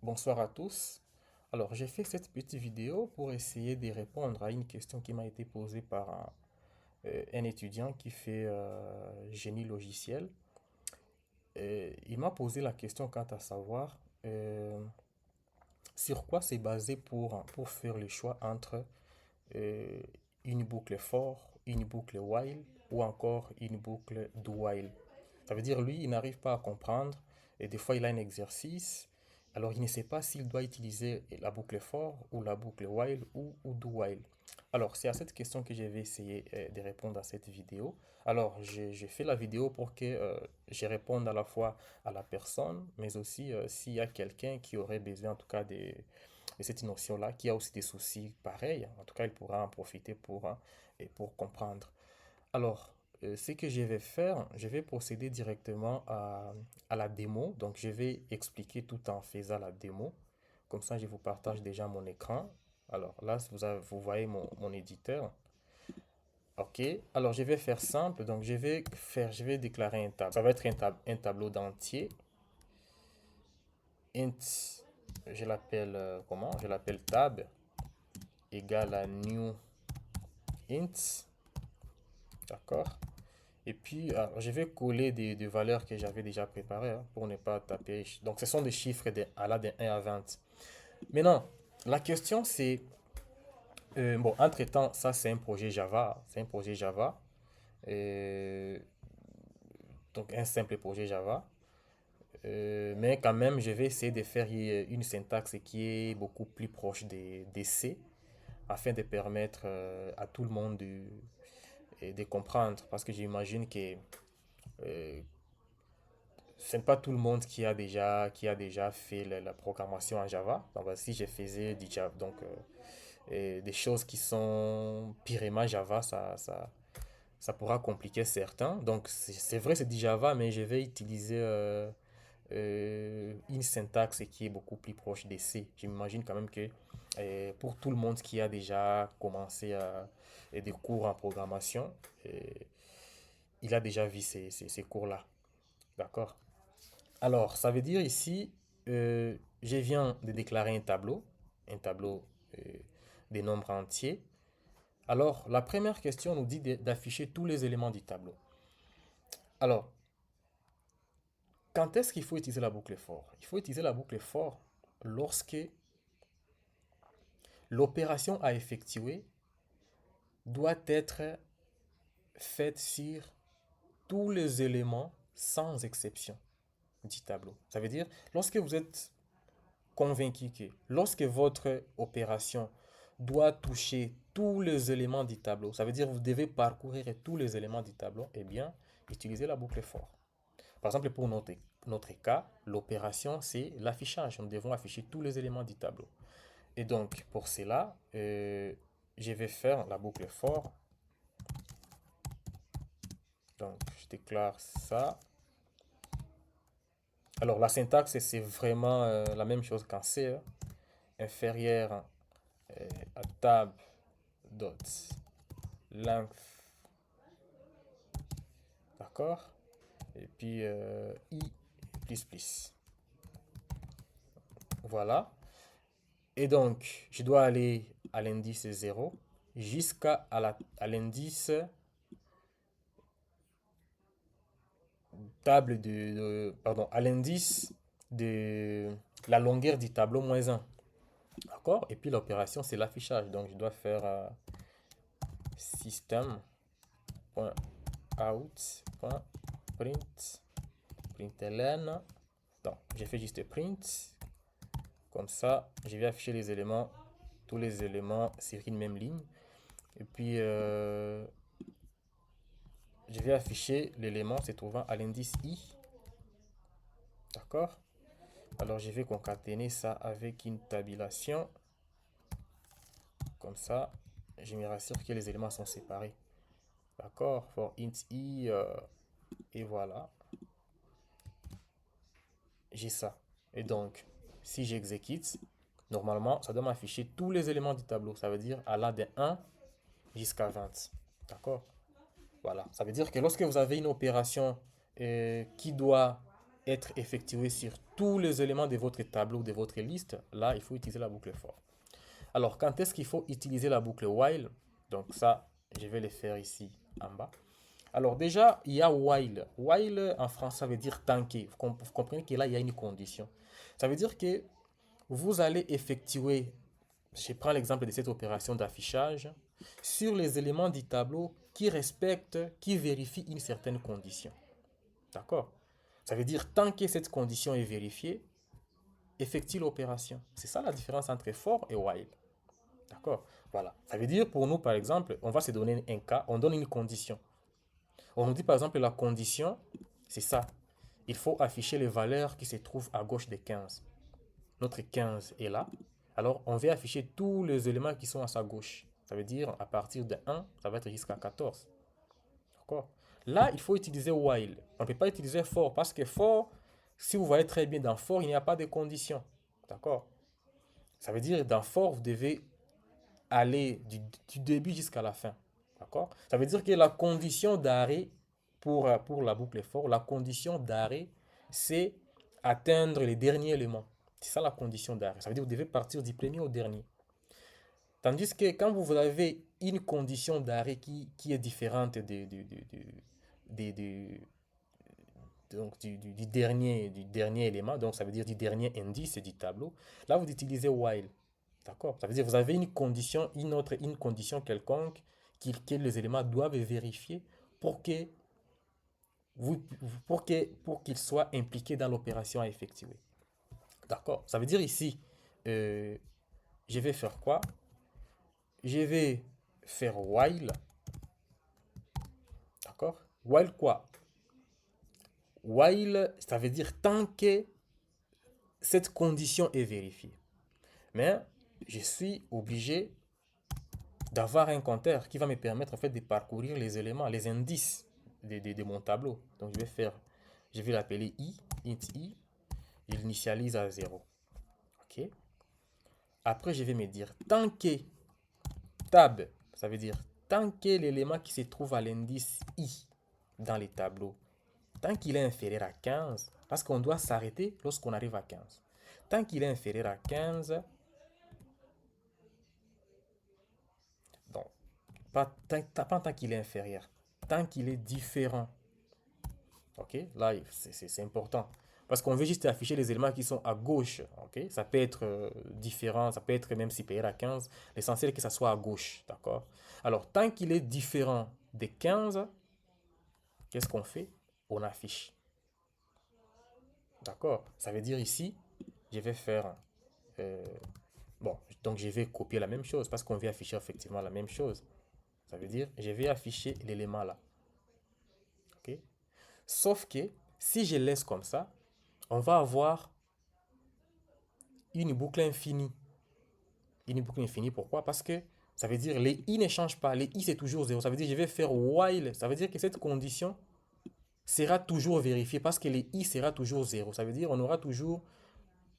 Bonsoir à tous. Alors, j'ai fait cette petite vidéo pour essayer de répondre à une question qui m'a été posée par un étudiant qui fait génie logiciel. Il m'a posé la question quant à savoir sur quoi c'est basé pour faire le choix entre euh, une boucle for, une boucle while ou encore une boucle do while. Ça veut dire, lui, il n'arrive pas à comprendre et des fois, il a un exercice. Alors, il ne sait pas s'il doit utiliser la boucle for ou la boucle while ou do while. Alors, c'est à cette question que je vais essayer de répondre à cette vidéo. Alors, j'ai fait la vidéo pour que je réponde à la fois à la personne, mais aussi s'il y a quelqu'un qui aurait besoin, en tout cas, de cette notion-là, qui a aussi des soucis pareils. En tout cas, il pourra en profiter et pour comprendre. Alors, ce que je vais faire, je vais procéder directement à la démo. Donc, je vais expliquer tout en faisant la démo. Comme ça, je vous partage déjà mon écran. Alors là, vous voyez mon éditeur. OK. Alors, je vais faire simple. Donc, je vais déclarer un tableau. Ça va être un tableau d'entier. Int, je l'appelle comment? Je l'appelle tab égale à new int. D'accord? Et puis, je vais coller des valeurs que j'avais déjà préparées pour ne pas taper. Donc, ce sont des chiffres de 1 à 20. Maintenant, la question c'est, bon, entre-temps, ça c'est un projet Java. C'est un projet Java. euh, donc, un simple projet Java. Mais quand même, je vais essayer de faire une syntaxe qui est beaucoup plus proche des C afin de permettre à tout le monde de comprendre. Parce que j'imagine que euh, ce n'est pas tout le monde qui a déjà fait la programmation en Java. Donc, si je faisais du Java, donc des choses qui sont purement Java, ça pourra compliquer certains. Donc, c'est vrai, c'est du Java, mais je vais utiliser une syntaxe qui est beaucoup plus proche des C. J'imagine quand même que pour tout le monde qui a déjà commencé des cours en programmation, il a déjà vu ces cours-là. D'accord? Alors, ça veut dire ici, je viens de déclarer un tableau euh, des nombres entiers. Alors, la première question nous dit d'afficher tous les éléments du tableau. Alors, quand est-ce qu'il faut utiliser la boucle for? Il faut utiliser la boucle for lorsque l'opération à effectuer doit être faite sur tous les éléments sans exception du tableau. Ça veut dire, lorsque vous êtes convaincu que lorsque votre opération doit toucher tous les éléments du tableau, ça veut dire que vous devez parcourir tous les éléments du tableau, eh bien, utilisez la boucle for. Par exemple, pour notre cas, l'opération, c'est l'affichage. Nous devons afficher tous les éléments du tableau. Et donc, pour cela, je vais faire la boucle for. Donc, je déclare ça. Alors, la syntaxe, c'est vraiment la même chose qu'en C, hein. Inférieur à tab dot length, d'accord? Et puis i plus plus. Voilà. Et donc, je dois aller à l'indice 0 jusqu'à à l'indice pardon, à l'indice de la longueur du tableau moins un. D'accord? Et puis l'opération, c'est l'affichage. Donc, je dois faire system.out.print println. Donc, j'ai fait juste print. Comme ça, je vais afficher les éléments, tous les éléments sur une même ligne. Et puis, je vais afficher l'élément se trouvant à l'indice i. D'accord? Alors, je vais concaténer ça avec une tabulation. Comme ça, je me rassure que les éléments sont séparés. D'accord? For int i. Et voilà. J'ai ça. Et donc, si j'exécute, normalement, ça doit m'afficher tous les éléments du tableau. Ça veut dire allant de 1 jusqu'à 20. D'accord? Voilà. Ça veut dire que lorsque vous avez une opération qui doit être effectuée sur tous les éléments de votre tableau, de votre liste, là, il faut utiliser la boucle for. Alors, quand est-ce qu'il faut utiliser la boucle while? Donc ça, je vais le faire ici en bas. Alors déjà, il y a while. While en français, ça veut dire tanker. Vous comprenez que là, il y a une condition. Ça veut dire que vous allez effectuer, je prends l'exemple de cette opération d'affichage, sur les éléments du tableau qui respectent, qui vérifient une certaine condition. D'accord? Ça veut dire tant que cette condition est vérifiée, effectue l'opération. C'est ça la différence entre for et while. D'accord? Voilà. Ça veut dire pour nous, par exemple, on va se donner un cas, on donne une condition. On nous dit par exemple la condition, c'est ça. Il faut afficher les valeurs qui se trouvent à gauche des 15. Notre 15 est là. Alors on va afficher tous les éléments qui sont à sa gauche. Ça veut dire à partir de 1, ça va être jusqu'à 14. D'accord? Là, il faut utiliser while. On ne peut pas utiliser for parce que for, si vous voyez très bien dans for, il n'y a pas de condition. D'accord? Ça veut dire dans for, vous devez aller du début jusqu'à la fin. D'accord? Ça veut dire que la condition d'arrêt pour la boucle for, la condition d'arrêt, c'est atteindre les derniers éléments. C'est ça la condition d'arrêt. Ça veut dire que vous devez partir du premier au dernier. Tandis que quand vous avez une condition d'arrêt qui est différente de- donc du dernier élément, donc ça veut dire du dernier indice du tableau, là vous utilisez while. D'accord? Ça veut dire que vous avez une condition, une condition quelconque que les éléments doivent vérifier pour que pour qu'ils soient impliqués dans l'opération à effectuer. D'accord? Ça veut dire ici, euh, je vais faire quoi? Je vais faire while. D'accord? While quoi? While, ça veut dire tant que cette condition est vérifiée. Mais je suis obligé d'avoir un compteur qui va me permettre en fait de parcourir les éléments, les indices de mon tableau. Donc je vais l'appeler i, int i, je l'initialise à 0. Ok? Après, je vais me dire tant que tab, ça veut dire tant que l'élément qui se trouve à l'indice i dans les tableaux, tant qu'il est inférieur à 15, parce qu'on doit s'arrêter lorsqu'on arrive à 15. Tant qu'il est inférieur à 15, donc pas tant qu'il est inférieur, tant qu'il est différent. Ok, là c'est important. Parce qu'on veut juste afficher les éléments qui sont à gauche. Ok, ça peut être différent, ça peut être même supérieur à 15. L'essentiel est que ça soit à gauche. D'accord. Alors, tant qu'il est différent de 15, qu'est-ce qu'on fait? On affiche. D'accord. Ça veut dire ici, je vais faire. euh, bon, donc je vais copier la même chose parce qu'on veut afficher effectivement la même chose. Ça veut dire, je vais afficher l'élément là. Ok. Sauf que si je laisse comme ça, on va avoir une boucle infinie. Une boucle infinie, pourquoi? Parce que ça veut dire les i ne changent pas. Les i c'est toujours 0. Ça veut dire je vais faire while. Ça veut dire que cette condition sera toujours vérifiée parce que les i sera toujours 0. Ça veut dire on aura toujours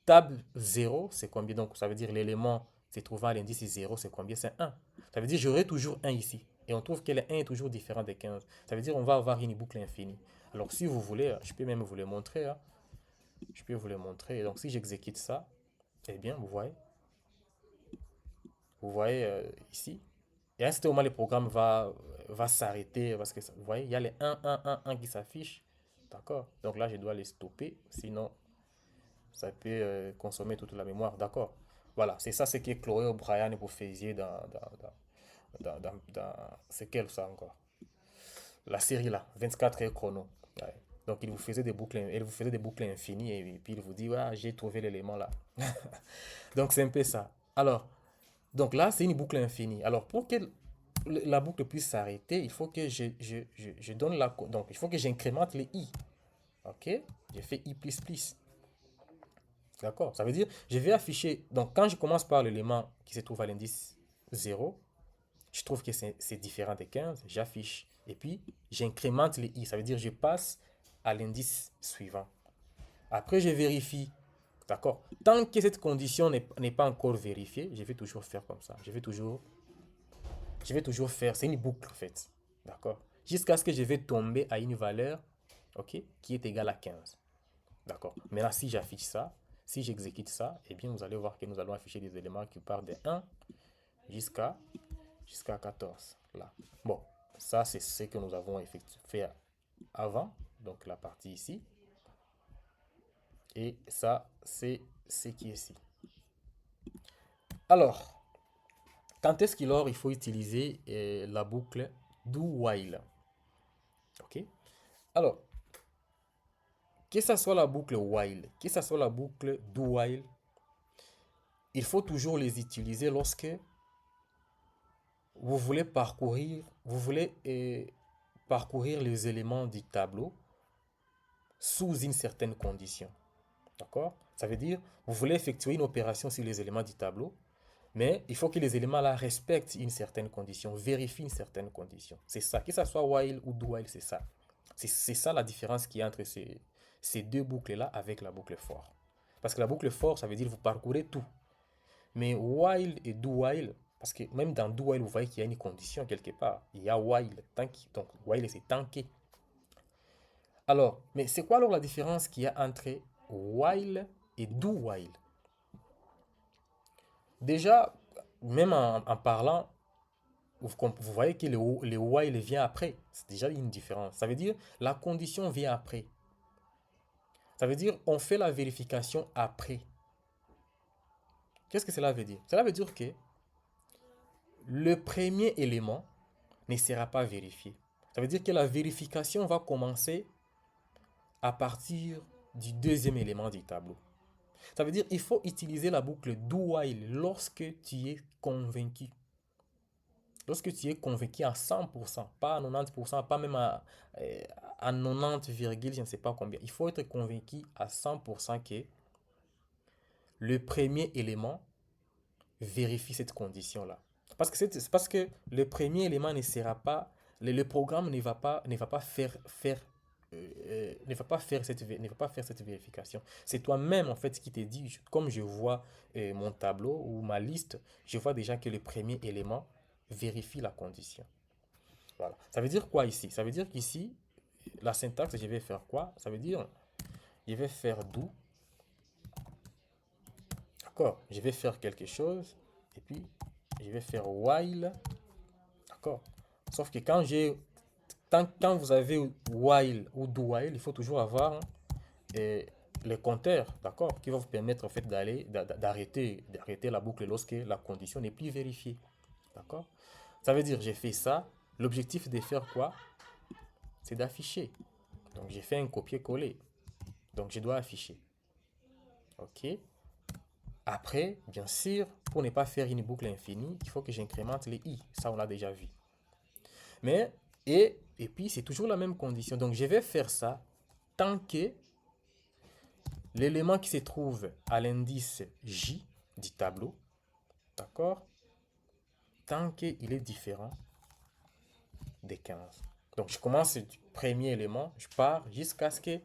table 0, c'est combien? Donc ça veut dire l'élément se trouvant à l'indice 0, c'est combien? C'est 1. Ça veut dire j'aurai toujours 1 ici. Et on trouve que le 1 est toujours différent de 15. Ça veut dire on va avoir une boucle infinie. Alors si vous voulez, je peux même vous le montrer. Hein. Je peux vous le montrer. Donc si j'exécute ça, eh bien vous voyez ici. Et à un certain moment, le programme va s'arrêter parce que vous voyez, il y a les 1, 1, 1, 1 qui s'affichent. D'accord? Donc là, je dois les stopper. Sinon, ça peut consommer toute la mémoire. D'accord? Voilà, c'est ça ce que Chloé O'Brien vous faisiez c'est quel ça encore? La série là, 24 heures chrono. Ouais. Donc il vous faisait des boucles infinies et puis il vous dit, ouais, j'ai trouvé l'élément là. Donc c'est un peu ça. Alors, donc là, c'est une boucle infinie. Alors, pour que la boucle puisse s'arrêter, il faut que je donne la... Donc, il faut que j'incrémente les i. OK? J'ai fait i++. D'accord? Ça veut dire, je vais afficher... Donc, quand je commence par l'élément qui se trouve à l'indice 0, je trouve que c'est différent de 15, j'affiche. Et puis, j'incrémente les i. Ça veut dire, je passe à l'indice suivant. Après, je vérifie. D'accord? Tant que cette condition n'est pas encore vérifiée, je vais toujours faire comme ça. Je vais toujours faire, c'est une boucle en fait. D'accord? Jusqu'à ce que je vais tomber à une valeur, ok, qui est égale à 15. D'accord. Maintenant, si j'affiche ça, si j'exécute ça, eh bien, vous allez voir que nous allons afficher des éléments qui partent de 1 jusqu'à jusqu'à 14. Là. Bon, ça, c'est ce que nous avons fait avant, donc la partie ici. Et ça, c'est ce qui est ici. Alors, quand est-ce qu'il faut utiliser la boucle do while? Ok. Alors, que ce soit la boucle while, que ce soit la boucle do while, il faut toujours les utiliser lorsque vous voulez parcourir les éléments du tableau sous une certaine condition. D'accord? Ça veut dire, vous voulez effectuer une opération sur les éléments du tableau, mais il faut que les éléments là respectent une certaine condition, vérifient une certaine condition. C'est ça, que ce soit while ou do while, c'est ça. C'est ça la différence qu'il y a entre ces deux boucles-là avec la boucle for. Parce que la boucle for, ça veut dire vous parcourez tout. Mais while et do while, parce que même dans do while, vous voyez qu'il y a une condition quelque part. Il y a while, donc while c'est tanké. Alors, mais c'est quoi alors la différence qu'il y a entre while et do while? Déjà, même en parlant, vous voyez que le while vient après. C'est déjà une différence. Ça veut dire la condition vient après. Ça veut dire on fait la vérification après. Qu'est-ce que cela veut dire? Cela veut dire que le premier élément ne sera pas vérifié. Ça veut dire que la vérification va commencer à partir du deuxième élément du tableau. Ça veut dire qu'il faut utiliser la boucle do while lorsque tu es convaincu. Lorsque tu es convaincu à 100%, pas à 90%, pas même à 90, je ne sais pas combien. Il faut être convaincu à 100% que le premier élément vérifie cette condition-là. Parce que le premier élément ne sera pas, le programme ne va pas faire cette vérification. C'est toi-même en fait qui te dit, comme je vois mon tableau ou ma liste, je vois déjà que le premier élément vérifie la condition. Voilà. Ça veut dire quoi ici? Ça veut dire qu'ici, la syntaxe, je vais faire quoi? Ça veut dire, je vais faire do. D'accord? Je vais faire quelque chose et puis je vais faire while. D'accord? Sauf que quand vous avez while ou do while, il faut toujours avoir les compteurs, d'accord, qui vont vous permettre en fait d'arrêter la boucle lorsque la condition n'est plus vérifiée. D'accord? Ça veut dire j'ai fait ça. L'objectif de faire quoi? C'est d'afficher. Donc j'ai fait un copier-coller. Donc je dois afficher. OK? Après, bien sûr, pour ne pas faire une boucle infinie, il faut que j'incrémente les i. Ça, on l'a déjà vu. Mais, et puis, c'est toujours la même condition. Donc, je vais faire ça tant que l'élément qui se trouve à l'indice J du tableau, d'accord, tant qu'il est différent des 15. Donc, je commence du premier élément, je pars jusqu'à ce que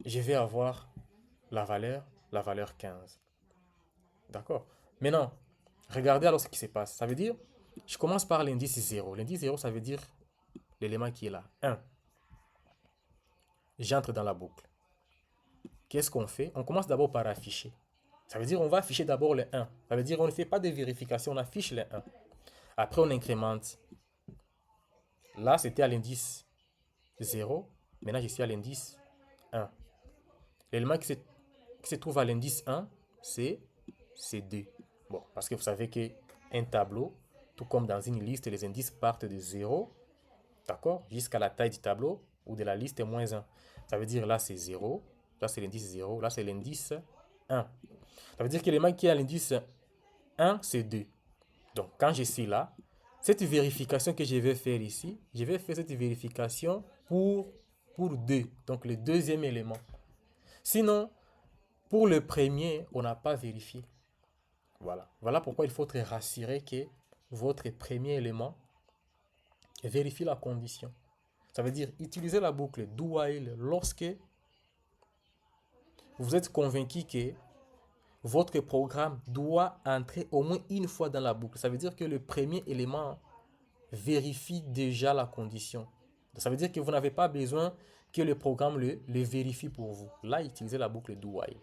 je vais avoir la valeur 15. D'accord? Maintenant, regardez alors ce qui se passe. Ça veut dire, je commence par l'indice 0. L'indice 0, ça veut dire l'élément qui est là, 1. J'entre dans la boucle. Qu'est-ce qu'on fait? On commence d'abord par afficher. Ça veut dire on va afficher d'abord le 1. Ça veut dire on ne fait pas de vérification, on affiche le 1. Après, on incrémente. Là, c'était à l'indice 0. Maintenant, je suis à l'indice 1. L'élément qui se trouve à l'indice 1, c'est 2. Bon, parce que vous savez qu'un tableau, tout comme dans une liste, les indices partent de 0, d'accord, jusqu'à la taille du tableau ou de la liste moins 1. Ça veut dire là, c'est 0. Là, c'est l'indice 0. Là, c'est l'indice 1. Ça veut dire que l'élément qui est à l'indice 1, c'est 2. Donc, quand je suis là, cette vérification que je vais faire ici, je vais faire cette vérification pour 2. Donc, le deuxième élément. Sinon, pour le premier, on n'a pas vérifié. Voilà. Voilà pourquoi il faut être rassuré que votre premier élément vérifie la condition. Ça veut dire utiliser la boucle do while lorsque vous êtes convaincu que votre programme doit entrer au moins une fois dans la boucle. Ça veut dire que le premier élément vérifie déjà la condition. Ça veut dire que vous n'avez pas besoin que le programme le vérifie pour vous. Là, utilisez la boucle do while.